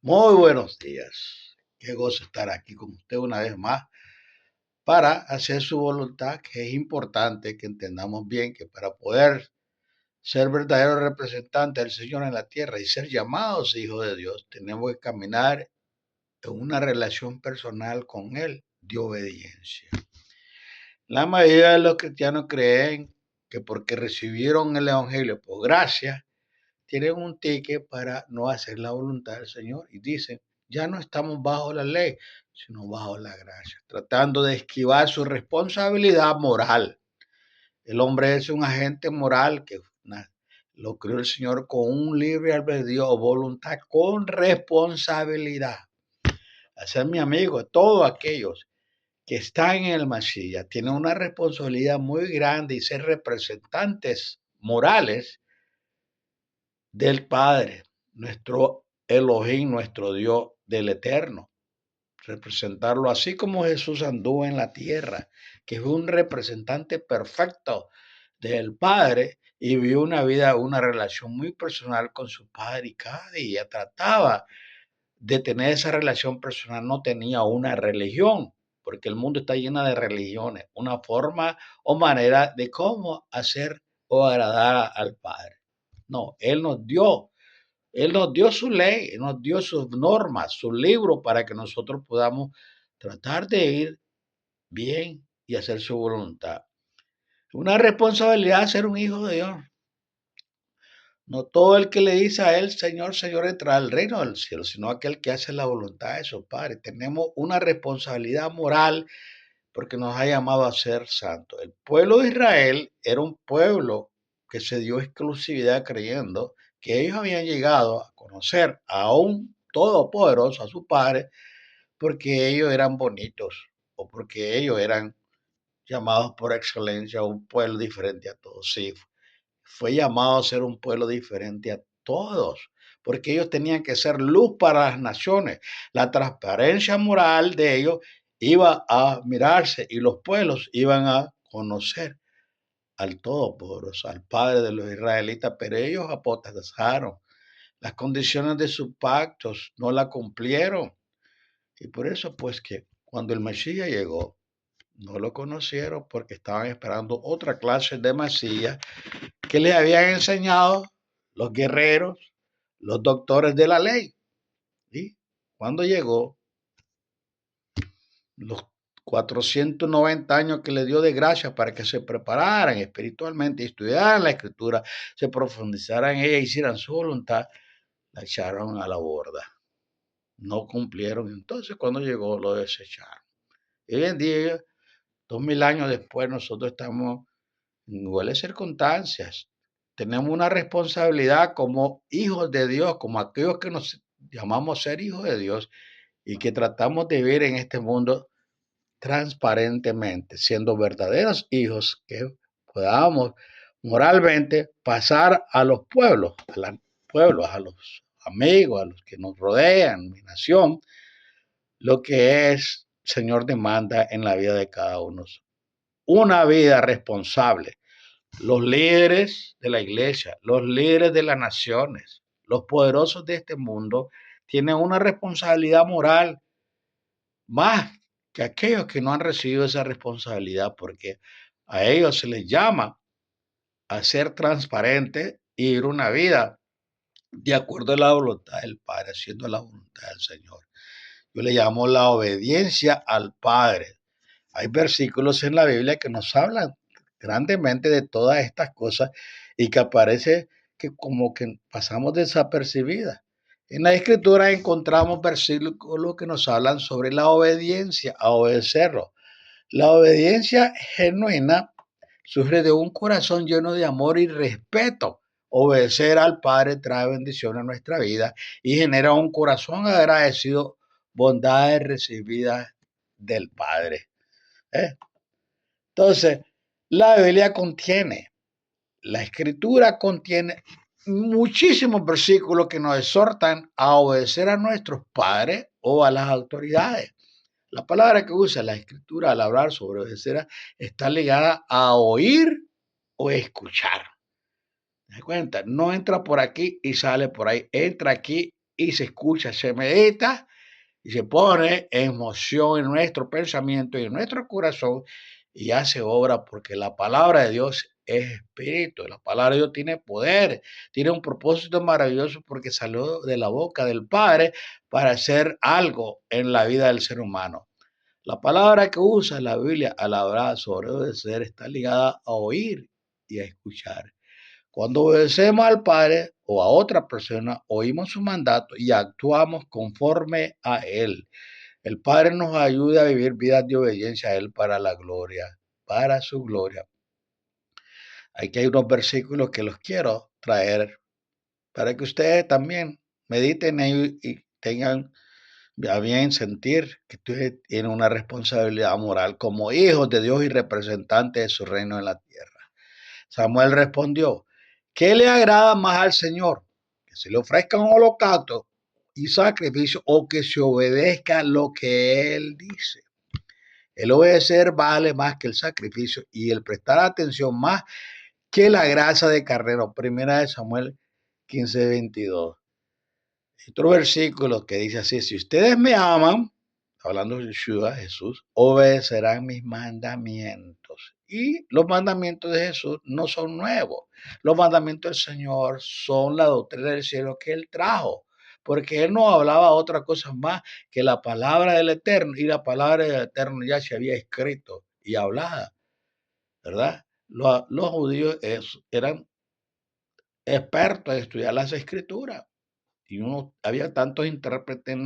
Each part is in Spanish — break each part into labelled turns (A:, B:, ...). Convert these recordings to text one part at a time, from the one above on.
A: Muy buenos días. Qué gozo estar aquí con usted una vez más para hacer su voluntad, que es importante que entendamos bien que para poder ser verdaderos representantes del Señor en la tierra y ser llamados hijos de Dios, tenemos que caminar en una relación personal con Él de obediencia. La mayoría de los cristianos creen que porque recibieron el Evangelio por gracia, tienen un ticket para no hacer la voluntad del Señor y dicen, ya no estamos bajo la ley, sino bajo la gracia, tratando de esquivar su responsabilidad moral. El hombre es un agente moral que lo creó el Señor con un libre albedrío o voluntad con responsabilidad. Hacer mi amigo, todos aquellos que están en el Mashiach tienen una responsabilidad muy grande y ser representantes morales del Padre, nuestro Elohim, nuestro Dios del Eterno. Representarlo así como Jesús anduvo en la tierra, que fue un representante perfecto del Padre y vivió una vida, una relación muy personal con su Padre y cada día trataba de tener esa relación personal, no tenía una religión, porque el mundo está lleno de religiones, una forma o manera de cómo hacer o agradar al Padre. No, él nos dio su ley, nos dio sus normas, su libro para que nosotros podamos tratar de ir bien y hacer su voluntad. Una responsabilidad ser un hijo de Dios. No todo el que le dice a él, Señor, Señor, entra al reino del cielo, sino aquel que hace la voluntad de su Padre. Tenemos una responsabilidad moral porque nos ha llamado a ser santos. El pueblo de Israel era un pueblo que se dio exclusividad creyendo que ellos habían llegado a conocer a un todopoderoso, a su Padre, porque ellos eran bonitos o porque ellos eran llamados por excelencia a un pueblo diferente a todos. Sí, fue llamado a ser un pueblo diferente a todos, porque ellos tenían que ser luz para las naciones. La transparencia moral de ellos iba a mirarse y los pueblos iban a conocer al Todopoderoso, al Padre de los israelitas, pero ellos apostasaron. Las condiciones de sus pactos no la cumplieron. Y por eso, pues, que cuando el Mesías llegó, no lo conocieron porque estaban esperando otra clase de Mesías que les habían enseñado los guerreros, los doctores de la ley. Y cuando llegó, los 490 años que le dio de gracia para que se prepararan espiritualmente, estudiaran la escritura, se profundizaran en ella, hicieran su voluntad, la echaron a la borda. No cumplieron. Entonces, cuando llegó, lo desecharon. Y hoy en día, 2000 años después, nosotros estamos en iguales circunstancias. Tenemos una responsabilidad como hijos de Dios, como aquellos que nos llamamos ser hijos de Dios y que tratamos de vivir en este mundo transparentemente, siendo verdaderos hijos que podamos moralmente pasar a los pueblos, a los amigos, a los que nos rodean, mi nación, lo que es Señor demanda en la vida de cada uno. Una vida responsable. Los líderes de la iglesia, los líderes de las naciones, los poderosos de este mundo tienen una responsabilidad moral más que aquellos que no han recibido esa responsabilidad, porque a ellos se les llama a ser transparentes y vivir una vida de acuerdo a la voluntad del Padre, haciendo la voluntad del Señor. Yo le llamo la obediencia al Padre. Hay versículos en la Biblia que nos hablan grandemente de todas estas cosas y que aparece que como que pasamos desapercibidas. En la escritura encontramos versículos que nos hablan sobre la obediencia, a obedecerlo. La obediencia genuina surge de un corazón lleno de amor y respeto. Obedecer al Padre trae bendición a nuestra vida y genera un corazón agradecido, bondades recibidas del Padre. ¿Eh? Entonces, la Biblia contiene, la Escritura contiene muchísimos versículos que nos exhortan a obedecer a nuestros padres o a las autoridades. La palabra que usa la Escritura al hablar sobre obedecer está ligada a oír o escuchar. ¿Te das cuenta? No entra por aquí y sale por ahí. Entra aquí y se escucha, se medita y se pone en moción en nuestro pensamiento y en nuestro corazón y hace obra porque la palabra de Dios es espíritu, la palabra de Dios tiene poder, tiene un propósito maravilloso porque salió de la boca del Padre para hacer algo en la vida del ser humano. La palabra que usa la Biblia al hablar sobre obedecer está ligada a oír y a escuchar. Cuando obedecemos al Padre o a otra persona, oímos su mandato y actuamos conforme a Él. El Padre nos ayuda a vivir vidas de obediencia a Él para la gloria, para su gloria. Aquí hay unos versículos que los quiero traer para que ustedes también mediten y tengan a bien sentir que ustedes tienen una responsabilidad moral como hijos de Dios y representantes de su reino en la tierra. Samuel respondió, ¿qué le agrada más al Señor? ¿Que se le ofrezca un holocausto y sacrificio o que se obedezca lo que Él dice? El obedecer vale más que el sacrificio y el prestar atención más que la grasa de carnero. Primera de Samuel 15:22. Otro versículo que dice así, si ustedes me aman, hablando de Yeshua, Jesús, obedecerán mis mandamientos. Y los mandamientos de Jesús no son nuevos. Los mandamientos del Señor son la doctrina del cielo que Él trajo. Porque Él no hablaba otra cosa más que la palabra del Eterno. Y la palabra del Eterno ya se había escrito y hablada, ¿verdad? Los judíos eran expertos en estudiar las escrituras. Y había tantos intérpretes,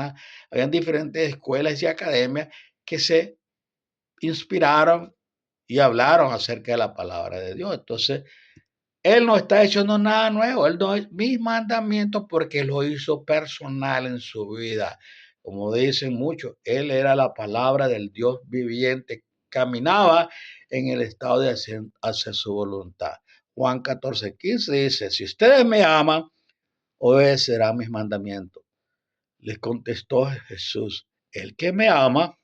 A: habían diferentes escuelas y academias que se inspiraron y hablaron acerca de la palabra de Dios. Entonces, Él no está haciendo nada nuevo, Él no es mis mandamientos porque lo hizo personal en su vida. Como dicen muchos, Él era la palabra del Dios viviente, caminaba en el estado de hacer su voluntad. Juan 14:15 dice, si ustedes me aman, obedecerán mis mandamientos. Les contestó Jesús, el que me ama,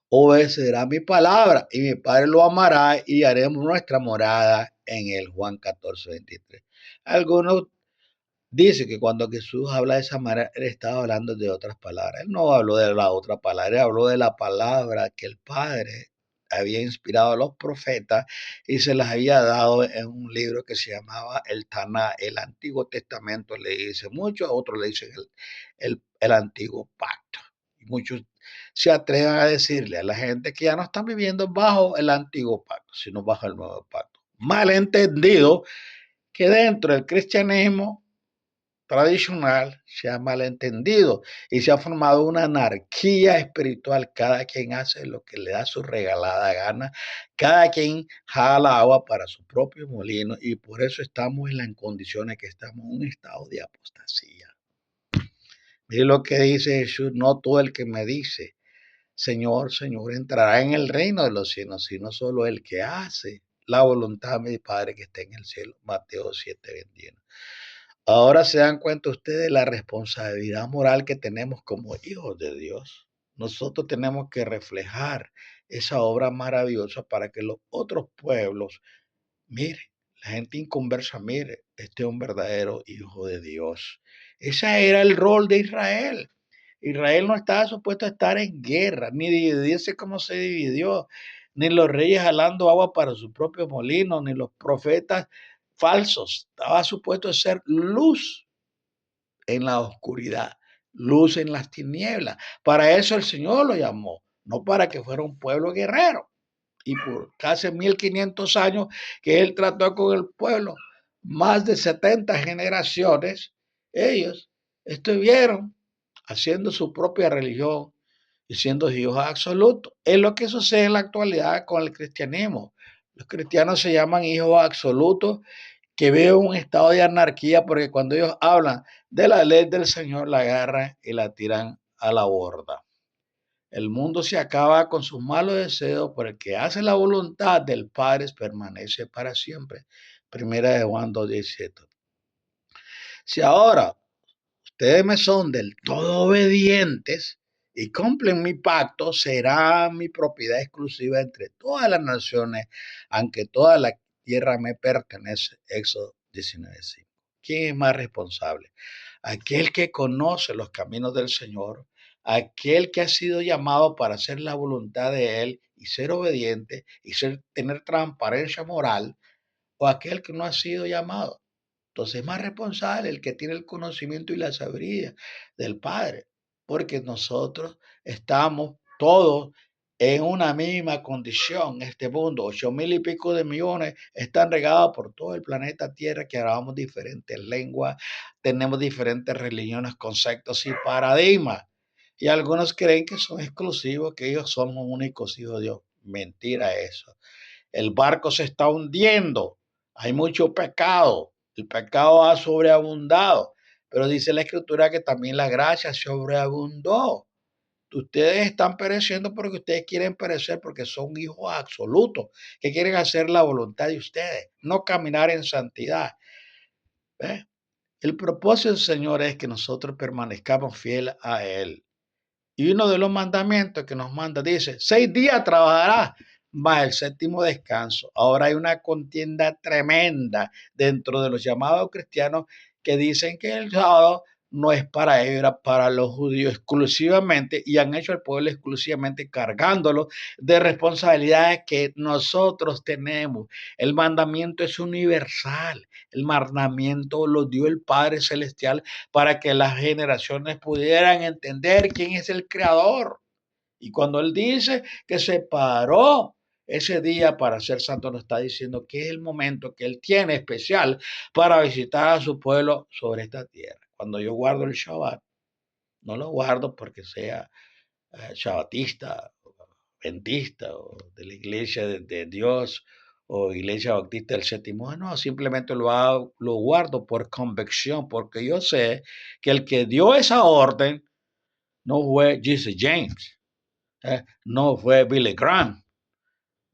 A: obedecerá mi palabra y mi Padre lo amará y haremos nuestra morada en él. Juan 14:23. Algunos dicen que cuando Jesús habla de esa manera, él estaba hablando de otras palabras. Él no habló de la otra palabra, él habló de la palabra que el Padre había inspirado a los profetas y se las había dado en un libro que se llamaba el Taná, el Antiguo Testamento le dice mucho, otros le dicen el Antiguo Pacto. Y muchos se atreven a decirle a la gente que ya no están viviendo bajo el Antiguo Pacto, sino bajo el Nuevo Pacto. Malentendido que dentro del cristianismo tradicional se ha malentendido y se ha formado una anarquía espiritual. Cada quien hace lo que le da su regalada gana, cada quien jala agua para su propio molino y por eso estamos en las condiciones que estamos, en un estado de apostasía. Mire lo que dice Jesús, no todo el que me dice, Señor, Señor, entrará en el reino de los cielos, sino solo el que hace la voluntad de mi Padre que está en el cielo. Mateo 7:21. Ahora se dan cuenta ustedes de la responsabilidad moral que tenemos como hijos de Dios. Nosotros tenemos que reflejar esa obra maravillosa para que los otros pueblos, mire, la gente inconversa, mire, este es un verdadero hijo de Dios. Ese era el rol de Israel. Israel no estaba supuesto a estar en guerra, ni dividirse como se dividió, ni los reyes jalando agua para su propio molino, ni los profetas falsos. Estaba supuesto a ser luz en la oscuridad, luz en las tinieblas. Para eso el Señor lo llamó, no para que fuera un pueblo guerrero. Y por casi 1500 años que Él trató con el pueblo, más de 70 generaciones, ellos estuvieron haciendo su propia religión y siendo Dios absoluto. Es lo que sucede en la actualidad con el cristianismo. Los cristianos se llaman hijos absolutos que viven un estado de anarquía porque cuando ellos hablan de la ley del Señor la agarran y la tiran a la borda. El mundo se acaba con sus malos deseos, pero el que hace la voluntad del Padre permanece para siempre. Primera de Juan 2:17. Si ahora ustedes me son del todo obedientes y cumplen mi pacto, será mi propiedad exclusiva entre todas las naciones, aunque toda la tierra me pertenece. Éxodo 19:5. ¿Quién es más responsable? aquel que conoce los caminos del Señor, aquel que ha sido llamado para hacer la voluntad de Él y ser obediente y tener transparencia moral, o aquel que no ha sido llamado. Entonces es más responsable el que tiene el conocimiento y la sabiduría del Padre, porque nosotros estamos todos en una misma condición. Este mundo, 8.000 y pico de millones, están regados por todo el planeta Tierra, que hablamos diferentes lenguas, tenemos diferentes religiones, conceptos y paradigmas. Y algunos creen que son exclusivos, que ellos son los únicos hijos de Dios. Mentira eso. El barco se está hundiendo, hay mucho pecado, el pecado ha sobreabundado, pero dice la Escritura que también la gracia sobreabundó. Ustedes están pereciendo porque ustedes quieren perecer, porque son hijos absolutos, que quieren hacer la voluntad de ustedes, no caminar en santidad. ¿Ves? El propósito del Señor es que nosotros permanezcamos fieles a Él. Y uno de los mandamientos que nos manda dice, 6 días trabajarás, más el séptimo descanso. Ahora hay una contienda tremenda dentro de los llamados cristianos que dicen que el sábado no es para ellos, era para los judíos exclusivamente, y han hecho al pueblo exclusivamente cargándolo de responsabilidades que nosotros tenemos. El mandamiento es universal. El mandamiento lo dio el Padre Celestial para que las generaciones pudieran entender quién es el Creador. Y cuando Él dice que se paró ese día para ser santo, nos está diciendo que es el momento que Él tiene especial para visitar a su pueblo sobre esta tierra. Cuando yo guardo el Shabbat, no lo guardo porque sea shabbatista, adventista o de la iglesia de Dios o iglesia bautista del séptimo, no, simplemente lo guardo por convicción, porque yo sé que el que dio esa orden no fue Jesse James, no fue Billy Graham,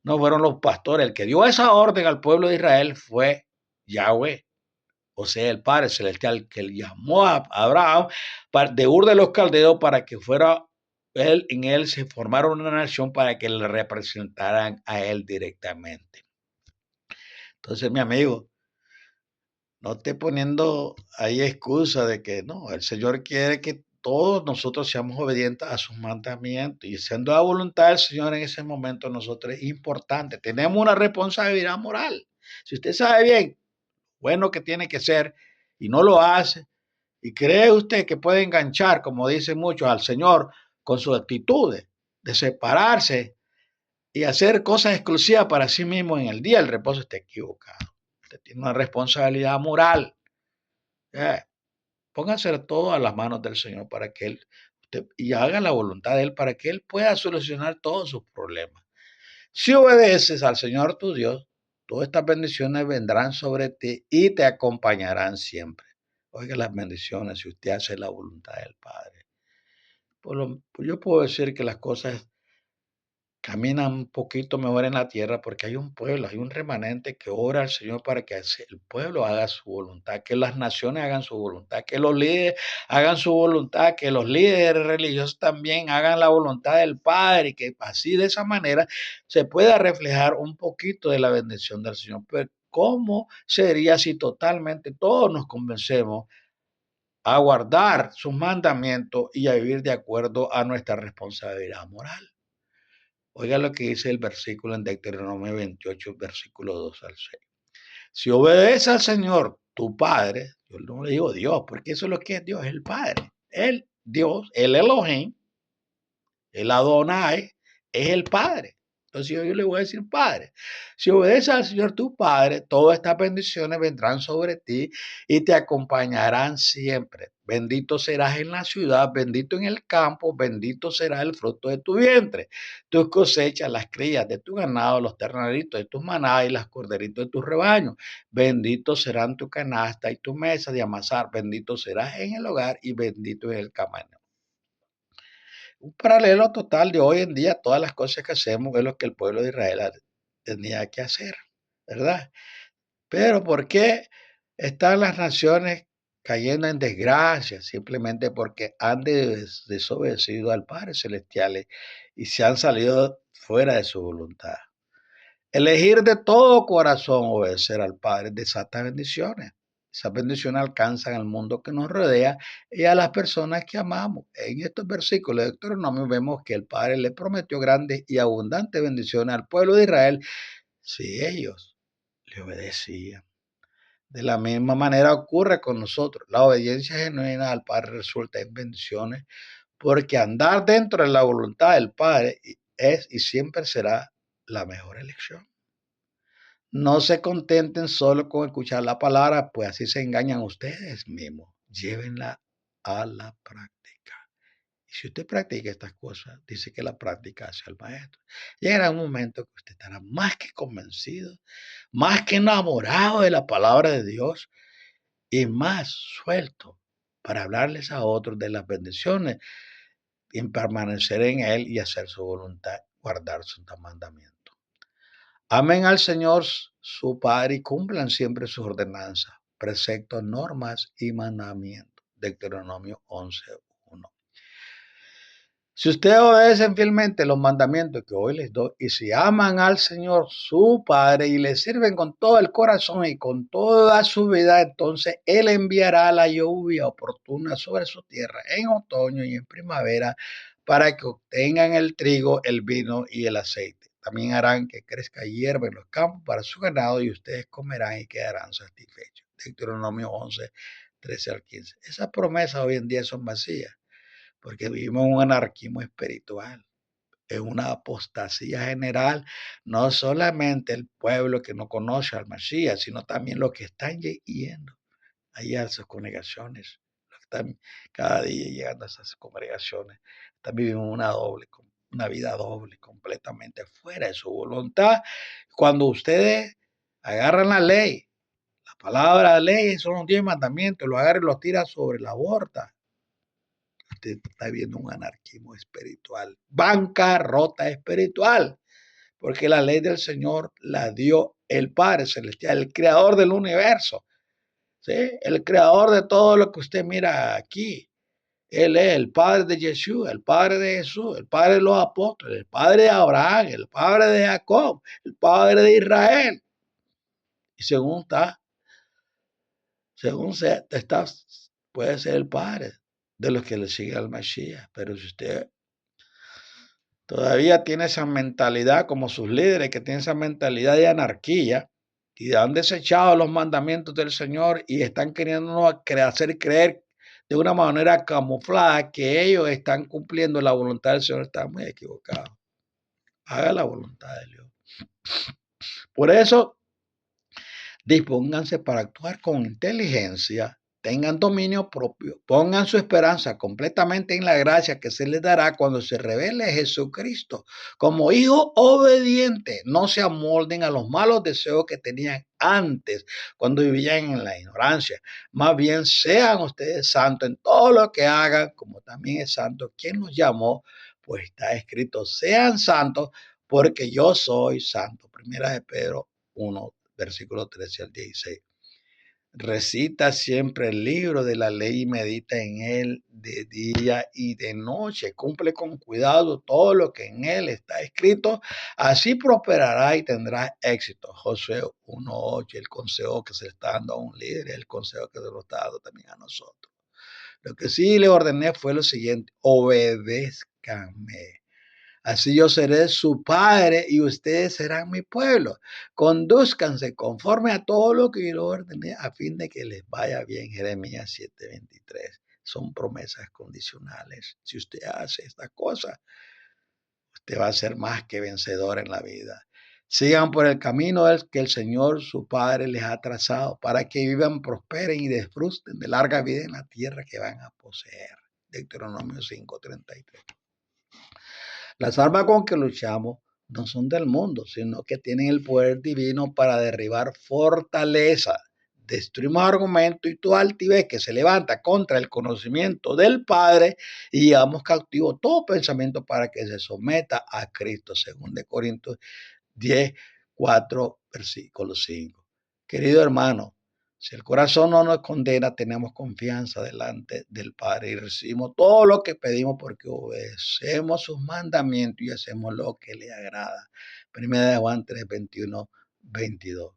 A: no fueron los pastores, el que dio esa orden al pueblo de Israel fue Yahweh, o sea, el Padre Celestial, que llamó a Abraham de Ur de los Caldeos para que fuera él, en él se formaron una nación para que le representaran a él directamente. Entonces, mi amigo, no esté poniendo ahí excusa de que no, el Señor quiere que todos nosotros seamos obedientes a sus mandamientos, y siendo la voluntad del Señor en ese momento, nosotros es importante, tenemos una responsabilidad moral. Si usted sabe bien, bueno que tiene que ser, y no lo hace, y cree usted que puede enganchar, como dicen muchos, al Señor con sus actitudes de separarse y hacer cosas exclusivas para sí mismo en el día del reposo, está equivocado. Usted tiene una responsabilidad moral. Pónganse todo a las manos del Señor para que Él y haga la voluntad de Él para que Él pueda solucionar todos sus problemas. Si obedeces al Señor tu Dios, todas estas bendiciones vendrán sobre ti y te acompañarán siempre. Oiga las bendiciones si usted hace la voluntad del Padre. Yo puedo decir que las cosas caminan un poquito mejor en la tierra porque hay un pueblo, hay un remanente que ora al Señor para que el pueblo haga su voluntad, que las naciones hagan su voluntad, que los líderes hagan su voluntad, que los líderes religiosos también hagan la voluntad del Padre, y que así de esa manera se pueda reflejar un poquito de la bendición del Señor. Pero ¿cómo sería si totalmente todos nos convencemos a guardar sus mandamientos y a vivir de acuerdo a nuestra responsabilidad moral? Oiga lo que dice el versículo en Deuteronomio 28, versículo 2 al 6. Si obedeces al Señor, tu Padre, yo no le digo Dios, porque eso es lo que es Dios, es el Padre. El Dios, el Elohim, el Adonai, es el Padre. Entonces yo le voy a decir, Padre, si obedeces al Señor tu Padre, todas estas bendiciones vendrán sobre ti y te acompañarán siempre. Bendito serás en la ciudad, bendito en el campo, bendito será el fruto de tu vientre. Tus cosechas, las crías de tu ganado, los terneritos de tus manadas y las corderitos de tus rebaños. Bendito serán tu canasta y tu mesa de amasar. Bendito serás en el hogar y bendito en el camino. Un paralelo total de hoy en día, todas las cosas que hacemos es lo que el pueblo de Israel tenía que hacer, ¿verdad? Pero ¿por qué están las naciones cayendo en desgracia? Simplemente porque han desobedecido al Padre Celestial y se han salido fuera de su voluntad. Elegir de todo corazón obedecer al Padre desata bendiciones. Esas bendiciones alcanzan al mundo que nos rodea y a las personas que amamos. En estos versículos de Deuteronomio vemos que el Padre le prometió grandes y abundantes bendiciones al pueblo de Israel si ellos le obedecían. De la misma manera ocurre con nosotros. La obediencia genuina al Padre resulta en bendiciones porque andar dentro de la voluntad del Padre es y siempre será la mejor elección. No se contenten solo con escuchar la palabra, pues así se engañan ustedes mismos. Llévenla a la práctica. Y si usted practica estas cosas, dice que la práctica hace al maestro. Llegará un momento que usted estará más que convencido, más que enamorado de la palabra de Dios y más suelto para hablarles a otros de las bendiciones y permanecer en Él y hacer su voluntad, guardar sus mandamientos. Amen al Señor su Padre y cumplan siempre sus ordenanzas, preceptos, normas y mandamientos. Deuteronomio 11:1. Si ustedes obedecen fielmente los mandamientos que hoy les doy, y si aman al Señor su Padre y le sirven con todo el corazón y con toda su vida, entonces Él enviará la lluvia oportuna sobre su tierra en otoño y en primavera para que obtengan el trigo, el vino y el aceite. También harán que crezca hierba en los campos para su ganado y ustedes comerán y quedarán satisfechos. Deuteronomio 11:13-15. Esas promesas hoy en día son vacías porque vivimos en un anarquismo espiritual, en una apostasía general, no solamente el pueblo que no conoce al Mashiach, sino también los que están yendo allá a sus congregaciones, los que están cada día llegando a esas congregaciones, están viviendo una vida doble, completamente fuera de su voluntad. Cuando ustedes agarran la ley, la palabra de ley son los 10 mandamientos, lo agarran y los tiran sobre la borda. Usted está viendo un anarquismo espiritual, bancarrota espiritual, porque la ley del Señor la dio el Padre Celestial, el creador del universo, ¿sí? El creador de todo lo que usted mira aquí. Él es el Padre de Yeshua, el Padre de Jesús, el Padre de los apóstoles, el Padre de Abraham, el Padre de Jacob, el Padre de Israel. Y puede ser el Padre de los que le siguen al Mashiach, pero si usted todavía tiene esa mentalidad como sus líderes que tienen esa mentalidad de anarquía y han desechado los mandamientos del Señor y están queriendo hacer creer de una manera camuflada que ellos están cumpliendo la voluntad del Señor, está muy equivocado. Haga la voluntad de Dios. Por eso, dispónganse para actuar con inteligencia, tengan dominio propio, pongan su esperanza completamente en la gracia que se les dará cuando se revele Jesucristo. Como hijos obedientes, no se amolden a los malos deseos que tenían antes, cuando vivían en la ignorancia. Más bien sean ustedes santos en todo lo que hagan, como también es santo quien los llamó, pues está escrito, sean santos porque yo soy santo. Primera de Pedro 1, versículo 13-16. Recita siempre el libro de la ley y medita en él de día y de noche. Cumple con cuidado todo lo que en él está escrito. Así prosperará y tendrá éxito. Josué 1:8, el consejo que se le está dando a un líder, el consejo que se lo está dando también a nosotros. Lo que sí le ordené fue lo siguiente: obedézcanme. Así yo seré su padre y ustedes serán mi pueblo. Condúzcanse conforme a todo lo que yo ordené a fin de que les vaya bien. Jeremías 7:23. Son promesas condicionales. Si usted hace esta cosa, usted va a ser más que vencedor en la vida. Sigan por el camino que el Señor, su Padre, les ha trazado para que vivan, prosperen y disfruten de larga vida en la tierra que van a poseer. Deuteronomio 5:33. Las armas con que luchamos no son del mundo, sino que tienen el poder divino para derribar fortaleza. Destruimos argumentos y toda altivez que se levanta contra el conocimiento del Padre y llevamos cautivo todo pensamiento para que se someta a Cristo, según de Corintios 10:4, versículo 5. Querido hermano, si el corazón no nos condena, tenemos confianza delante del Padre y recibimos todo lo que pedimos porque obedecemos sus mandamientos y hacemos lo que le agrada. Primera de Juan 3:21-22.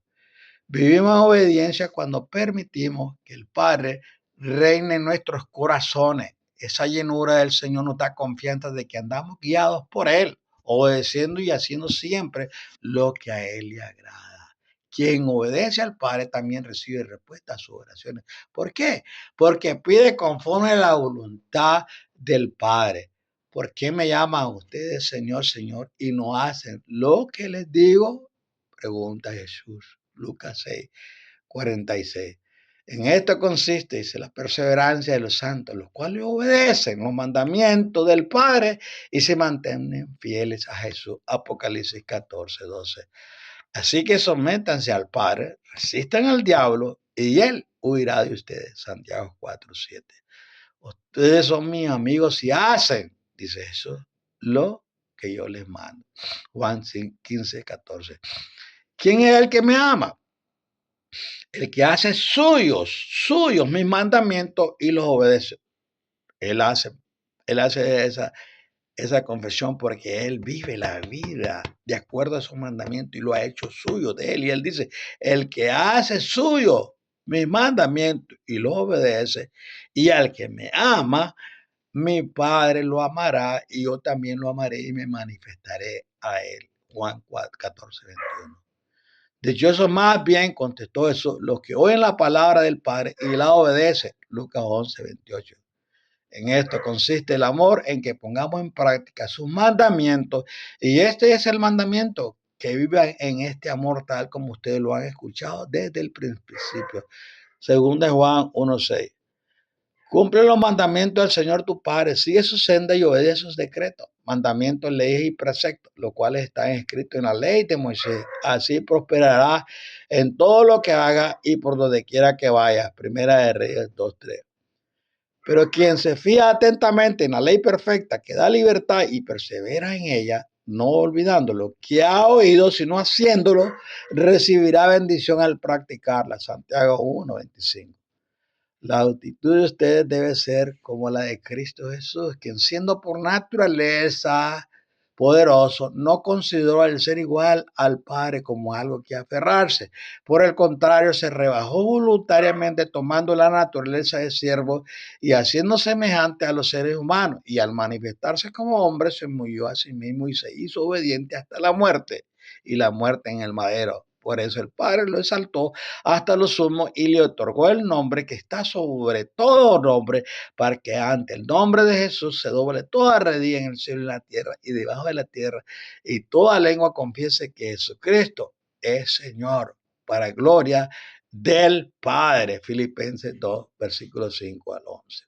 A: Vivimos en obediencia cuando permitimos que el Padre reine en nuestros corazones. Esa llenura del Señor nos da confianza de que andamos guiados por Él, obedeciendo y haciendo siempre lo que a Él le agrada. Quien obedece al Padre también recibe respuesta a sus oraciones. ¿Por qué? Porque pide conforme a la voluntad del Padre. ¿Por qué me llaman ustedes Señor, Señor y no hacen lo que les digo? Pregunta Jesús. Lucas 6, 46. En esto consiste, dice, la perseverancia de los santos, los cuales obedecen los mandamientos del Padre y se mantienen fieles a Jesús. Apocalipsis 14, 12. Así que sométanse al Padre, resistan al diablo y él huirá de ustedes. Santiago 4, 7. Ustedes son mis amigos si hacen, dice Jesús, lo que yo les mando. Juan 15, 14. ¿Quién es el que me ama? El que hace suyos mis mandamientos y los obedece. Él hace, él hace esa confesión porque él vive la vida de acuerdo a sus mandamientos y lo ha hecho suyo de él. Y él dice, el que hace suyo mis mandamientos y los obedece, y al que me ama, mi Padre lo amará y yo también lo amaré y me manifestaré a él. Juan 14, 21. Dichosos más bien, contestó eso, los que oyen la palabra del Padre y la obedecen. Lucas 11, 28. En esto consiste el amor, en que pongamos en práctica sus mandamientos. Y este es el mandamiento, que vivan en este amor tal como ustedes lo han escuchado desde el principio. Según de Juan 1:6. Cumple los mandamientos del Señor tu Padre, sigue su senda y obedece sus decretos, mandamientos, leyes y preceptos, los cuales están escritos en la ley de Moisés. Así prosperará en todo lo que haga y por donde quiera que vaya. Primera de Reyes 2:3. Pero quien se fía atentamente en la ley perfecta que da libertad y persevera en ella, no olvidando lo que ha oído, sino haciéndolo, recibirá bendición al practicarla. Santiago 1:25. La actitud de ustedes debe ser como la de Cristo Jesús, quien siendo por naturaleza poderoso, no consideró el ser igual al Padre como algo que aferrarse. Por el contrario, se rebajó voluntariamente tomando la naturaleza de siervo y haciendo semejante a los seres humanos. Y al manifestarse como hombre, se murió a sí mismo y se hizo obediente hasta la muerte y la muerte en el madero. Por eso el Padre lo exaltó hasta lo sumo y le otorgó el nombre que está sobre todo nombre, para que ante el nombre de Jesús se doble toda rodilla en el cielo y en la tierra y debajo de la tierra, y toda lengua confiese que Jesucristo es Señor, para gloria del Padre. Filipenses 2, versículos 5 al 11.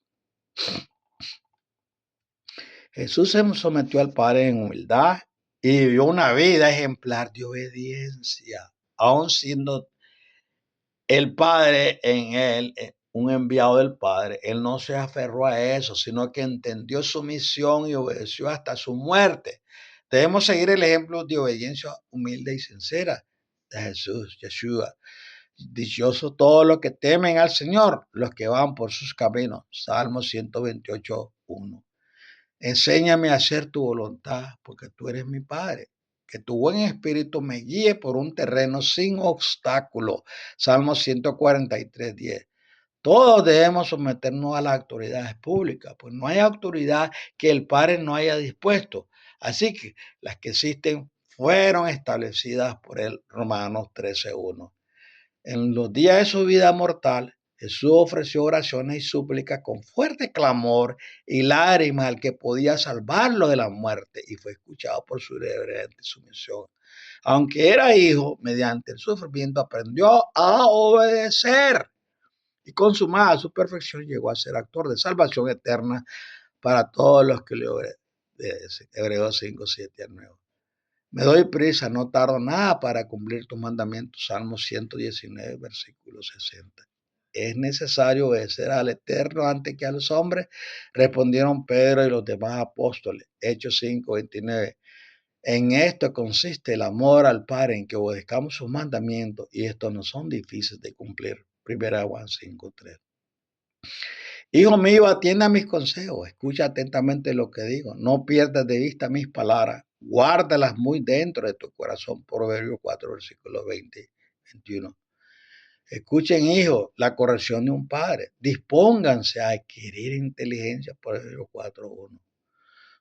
A: Jesús se sometió al Padre en humildad y vivió una vida ejemplar de obediencia, aun siendo el Padre en él, un enviado del Padre. Él no se aferró a eso, sino que entendió su misión y obedeció hasta su muerte. Debemos seguir el ejemplo de obediencia humilde y sincera de Jesús, Yeshua. Dichosos todos los que temen al Señor, los que van por sus caminos. Salmo 128:1. Enséñame a hacer tu voluntad, porque tú eres mi Padre. Que tu buen espíritu me guíe por un terreno sin obstáculo. Salmo 143:10. Todos debemos someternos a las autoridades públicas, pues no hay autoridad que el Padre no haya dispuesto. Así que las que existen fueron establecidas por él. Romanos 13:1. En los días de su vida mortal, Jesús ofreció oraciones y súplicas con fuerte clamor y lágrimas al que podía salvarlo de la muerte, y fue escuchado por su reverente sumisión. Aunque era hijo, mediante el sufrimiento aprendió a obedecer, y consumada su perfección llegó a ser actor de salvación eterna para todos los que le obedecen. Hebreos 5:7-9. Me doy prisa, no tardo nada para cumplir tus mandamientos. Salmo 119, versículo 60. ¿Es necesario obedecer al Eterno antes que a los hombres? Respondieron Pedro y los demás apóstoles. Hechos 5:29. En esto consiste el amor al Padre, en que obedezcamos sus mandamientos, y estos no son difíciles de cumplir. Primera Juan 5:3. Hijo mío, atiende a mis consejos, escucha atentamente lo que digo, no pierdas de vista mis palabras, guárdalas muy dentro de tu corazón. Proverbios 4, versículos 20, 21. Escuchen, hijos, la corrección de un padre. Dispónganse a adquirir inteligencia, por Proverbios 4:1.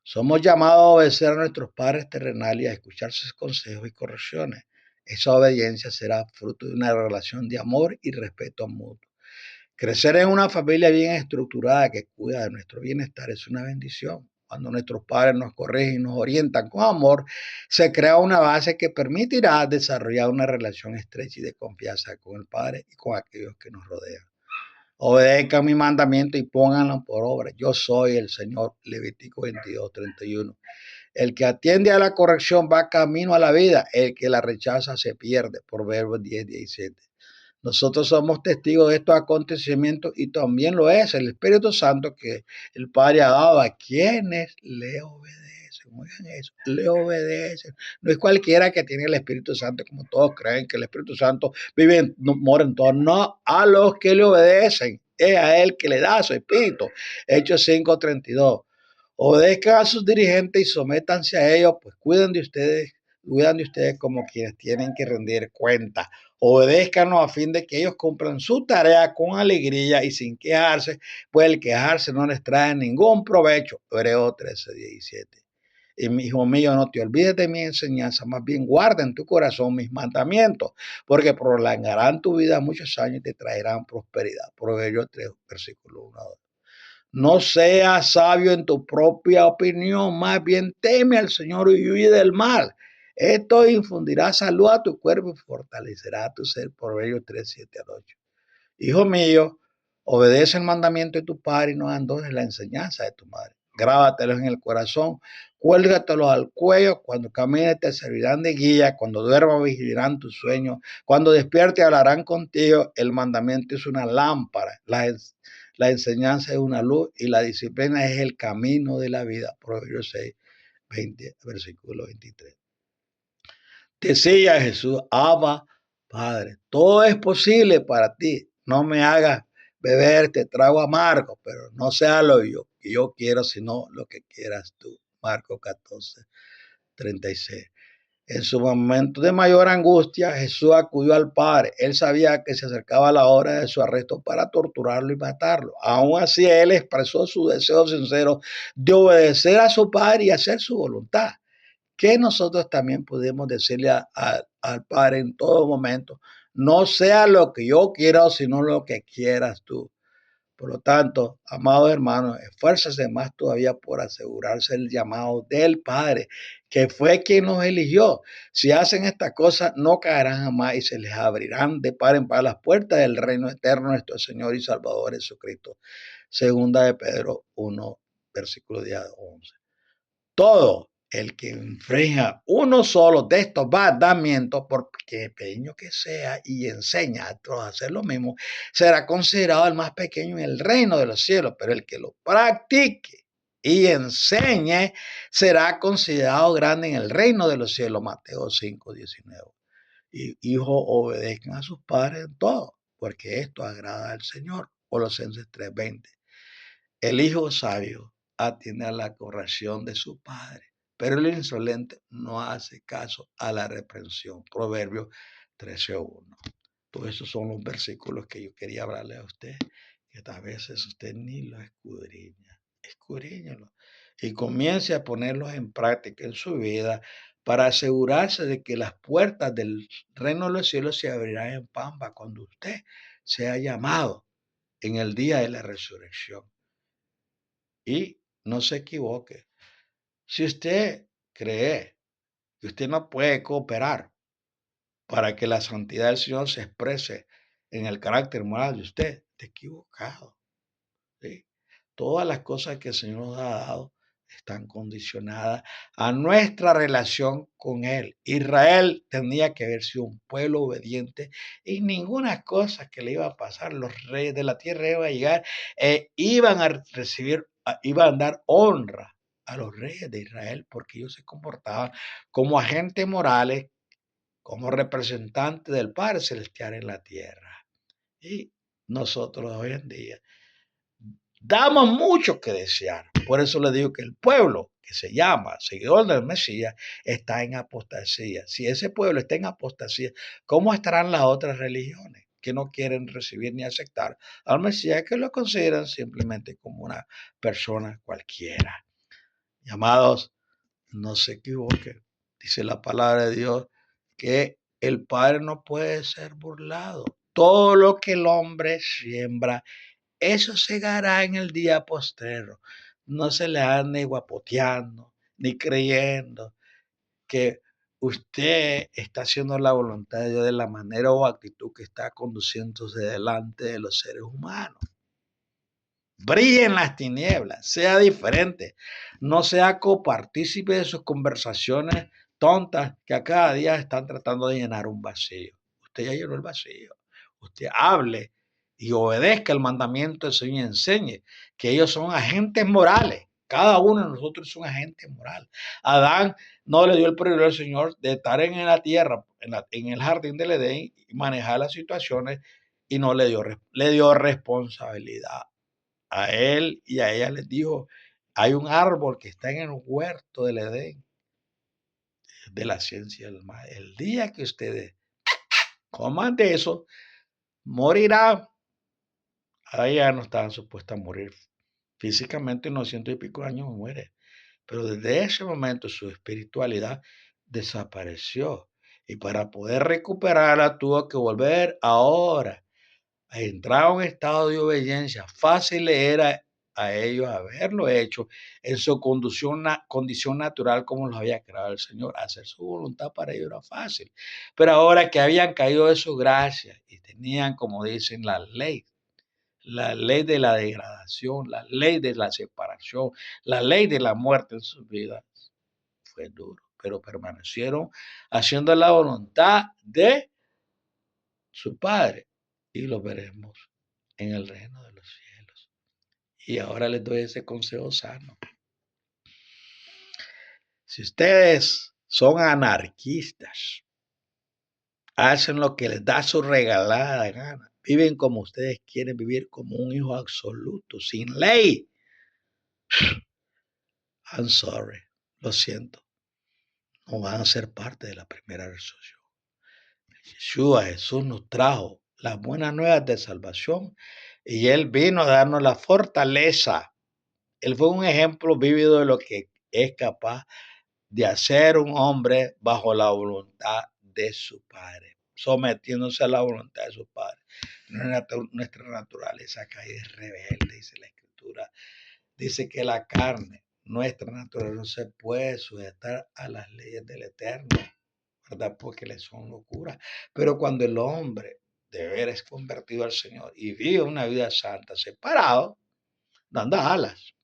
A: Somos llamados a obedecer a nuestros padres terrenales y a escuchar sus consejos y correcciones. Esa obediencia será fruto de una relación de amor y respeto mutuo. Crecer en una familia bien estructurada que cuida de nuestro bienestar es una bendición. Cuando nuestros padres nos corrigen y nos orientan con amor, se crea una base que permitirá desarrollar una relación estrecha y de confianza con el Padre y con aquellos que nos rodean. Obedezcan mi mandamiento y pónganlo por obra. Yo soy el Señor. Levítico 22:31. El que atiende a la corrección va camino a la vida. El que la rechaza se pierde. Proverbios 10:17. Nosotros somos testigos de estos acontecimientos y también lo es el Espíritu Santo que el Padre ha dado a quienes le obedecen. Oigan eso, le obedecen. No es cualquiera que tiene el Espíritu Santo, como todos creen que el Espíritu Santo vive, mora en todos. No, a los que le obedecen. Es a él que le da su Espíritu. Hechos 5:32. Obedezcan a sus dirigentes y sométanse a ellos, pues cuidan de ustedes como quienes tienen que rendir cuenta. Obedézcanos a fin de que ellos cumplan su tarea con alegría y sin quejarse, pues el quejarse no les trae ningún provecho. Hebreos 13:17. Y mi hijo mío, no te olvides de mi enseñanza, más bien guarda en tu corazón mis mandamientos, porque prolongarán tu vida muchos años y te traerán prosperidad. Proverbios 3, versículo 1. No seas sabio en tu propia opinión, más bien teme al Señor y huye del mal. Esto infundirá salud a tu cuerpo y fortalecerá tu ser. Proverbios 3, 7 al 8. Hijo mío, obedece el mandamiento de tu padre y no abandones la enseñanza de tu madre. Grábatelos en el corazón, cuélgatelos al cuello. Cuando camines te servirán de guía, cuando duermas vigilarán tus sueños, cuando despiertes hablarán contigo. El mandamiento es una lámpara, la enseñanza es una luz y la disciplina es el camino de la vida. Proverbios 6, 20, versículo 23. Decía Jesús, Abba, Padre, todo es posible para ti. No me hagas beber este trago amargo, pero no sea lo que yo quiero, sino lo que quieras tú. Marcos 14:36. En su momento de mayor angustia, Jesús acudió al Padre. Él sabía que se acercaba la hora de su arresto para torturarlo y matarlo. Aún así, él expresó su deseo sincero de obedecer a su Padre y hacer su voluntad. Que nosotros también podemos decirle al Padre en todo momento, no sea lo que yo quiera, sino lo que quieras tú. Por lo tanto, amados hermanos, esfuércense más todavía por asegurarse el llamado del Padre, que fue quien nos eligió. Si hacen esta cosa, no caerán jamás y se les abrirán de par en par las puertas del reino eterno de nuestro Señor y Salvador Jesucristo. Segunda de Pedro 1, versículo 10 a 11. Todo el que infrinja uno solo de estos mandamientos, por pequeño que sea, y enseña a otros a hacer lo mismo, será considerado el más pequeño en el reino de los cielos, pero el que lo practique y enseñe será considerado grande en el reino de los cielos. Mateo 5:19. Y hijos, obedezcan a sus padres en todo, porque esto agrada al Señor. Colosenses 3:20. El hijo sabio atiende a la corrección de su padre, pero el insolente no hace caso a la reprensión. Proverbios 13:1. Todos esos son los versículos que yo quería hablarle a usted, que a veces usted ni los escudriña. Escudriñalo y comience a ponerlos en práctica en su vida para asegurarse de que las puertas del reino de los cielos se abrirán en Pampa cuando usted sea llamado en el día de la resurrección. Y no se equivoque. Si usted cree que usted no puede cooperar para que la santidad del Señor se exprese en el carácter moral de usted, está equivocado. ¿Sí? Todas las cosas que el Señor nos ha dado están condicionadas a nuestra relación con Él. Israel tenía que haber sido un pueblo obediente y ninguna cosa que le iba a pasar. Los reyes de la tierra iban a llegar iban a recibir, iban a dar honra a los reyes de Israel porque ellos se comportaban como agentes morales, como representantes del Padre Celestial en la tierra. Y nosotros hoy en día damos mucho que desear. Por eso le digo que el pueblo que se llama seguidor del Mesías está en apostasía. Si ese pueblo está en apostasía, ¿cómo estarán las otras religiones? que no quieren recibir ni aceptar al Mesías, que lo consideran simplemente como una persona cualquiera. Y amados, no se equivoquen. Dice la palabra de Dios que el Padre no puede ser burlado. Todo lo que el hombre siembra, eso segará en el día postrero. No se le ande guapoteando ni creyendo que usted está haciendo la voluntad de Dios de la manera o actitud que está conduciéndose delante de los seres humanos. Brille en las tinieblas, sea diferente, no sea copartícipe de sus conversaciones tontas que a cada día están tratando de llenar un vacío. Usted ya llenó el vacío. Usted hable y obedezca el mandamiento del Señor y enseñe que ellos son agentes morales. Cada uno de nosotros es un agente moral. Adán no le dio el privilegio al Señor de estar en la tierra, en el jardín del Edén y manejar las situaciones y no le dio responsabilidad. A él y a ella les dijo, hay un árbol que está en el huerto del Edén, de la ciencia del mal. El día que ustedes coman de eso, morirán. A ella no estaban supuestas a morir físicamente, unos 100 y pico años muere. Pero desde ese momento su espiritualidad desapareció. Y para poder recuperarla tuvo que volver ahora a entrar a un estado de obediencia. Fácil era a ellos haberlo hecho en su condición natural como lo había creado el Señor. Hacer su voluntad para ellos era fácil. Pero ahora que habían caído de su gracia y tenían, como dicen, la ley de la degradación, la ley de la separación, la ley de la muerte en sus vidas, fue duro. Pero permanecieron haciendo la voluntad de su Padre y lo veremos en el reino de los cielos. Y ahora les doy ese consejo sano. Si ustedes son anarquistas, hacen lo que les da su regalada gana, viven como ustedes quieren vivir, como un hijo absoluto, sin ley, I'm sorry, lo siento, no van a ser parte de la primera resurrección. Yeshua, Jesús nos trajo las buenas nuevas de salvación y Él vino a darnos la fortaleza. Él fue un ejemplo vívido de lo que es capaz de hacer un hombre bajo la voluntad de su Padre, sometiéndose a la voluntad de su Padre. Nuestra naturaleza caída es rebelde, dice la Escritura. Dice que la carne, nuestra naturaleza, no se puede sujetar a las leyes del Eterno, ¿verdad? Porque le son locura. Pero cuando el hombre de veras es convertido al Señor y vive una vida santa, separado, no anda alas.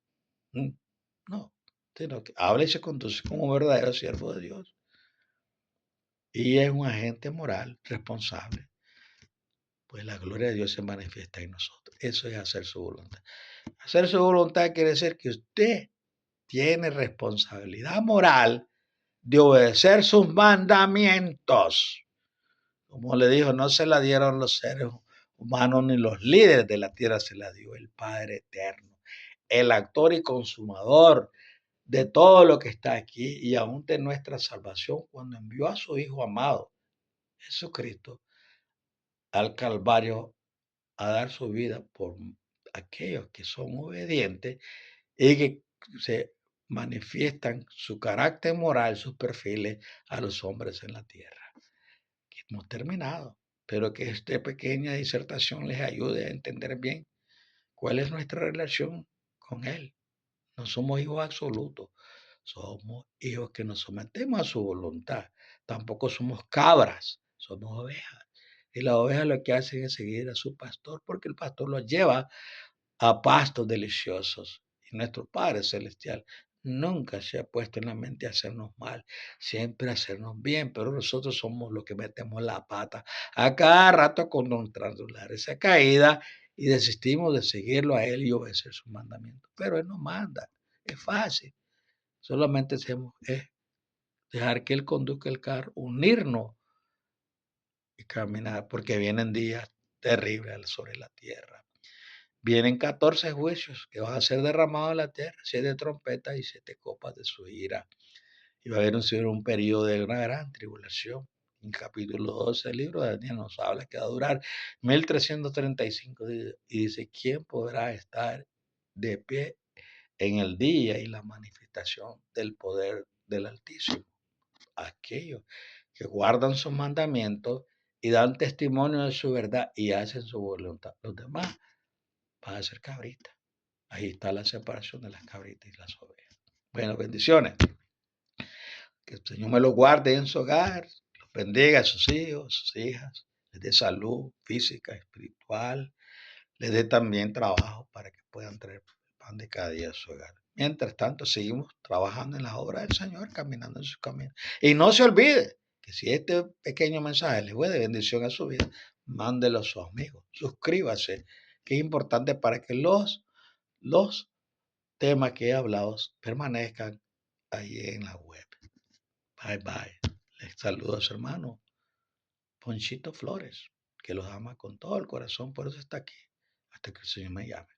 A: No, sino que habla y se conduce como un verdadero siervo de Dios. Y es un agente moral responsable. Pues la gloria de Dios se manifiesta en nosotros. Eso es hacer su voluntad. Hacer su voluntad quiere decir que usted tiene responsabilidad moral de obedecer sus mandamientos. Como le dijo, no se la dieron los seres humanos ni los líderes de la tierra, se la dio el Padre eterno, el actor y consumador de todo lo que está aquí y aún de nuestra salvación cuando envió a su Hijo amado, Jesucristo, al Calvario a dar su vida por aquellos que son obedientes y que se manifiestan su carácter moral, sus perfiles a los hombres en la tierra. Que hemos terminado, pero que esta pequeña disertación les ayude a entender bien cuál es nuestra relación con Él. No somos hijos absolutos, somos hijos que nos sometemos a su voluntad. Tampoco somos cabras, somos ovejas. Y las ovejas lo que hacen es seguir a su pastor, porque el pastor los lleva a pastos deliciosos. Y nuestro Padre Celestial nunca se ha puesto en la mente hacernos mal, siempre hacernos bien, pero nosotros somos los que metemos la pata a cada rato con nuestra esa caída y desistimos de seguirlo a Él y obedecer sus mandamientos. Pero Él nos manda, es fácil, solamente hacemos es dejar que Él conduzca el carro, unirnos y caminar, porque vienen días terribles sobre la tierra. Vienen 14 juicios que van a ser derramados en la tierra, 7 trompetas y 7 copas de su ira. Y va a haber un periodo de una gran tribulación. En capítulo 12 del libro de Daniel nos habla que va a durar 1335 días. Y dice, ¿quién podrá estar de pie en el día y la manifestación del poder del Altísimo? Aquellos que guardan sus mandamientos y dan testimonio de su verdad y hacen su voluntad. Los demás van a ser cabritas. Ahí está la separación de las cabritas y las ovejas. Bueno, bendiciones. Que el Señor me los guarde en su hogar, los bendiga a sus hijos, sus hijas, les dé salud física, espiritual, les dé también trabajo para que puedan traer el pan de cada día a su hogar. Mientras tanto, seguimos trabajando en las obras del Señor, caminando en sus caminos. Y no se olvide que si este pequeño mensaje le fue de bendición a su vida, mándelo a sus amigos, suscríbase, que es importante para que los temas que he hablado permanezcan ahí en la web. Bye bye. Les saludo a su hermano Ponchito Flores, que los ama con todo el corazón, por eso está aquí, hasta que el Señor me llame.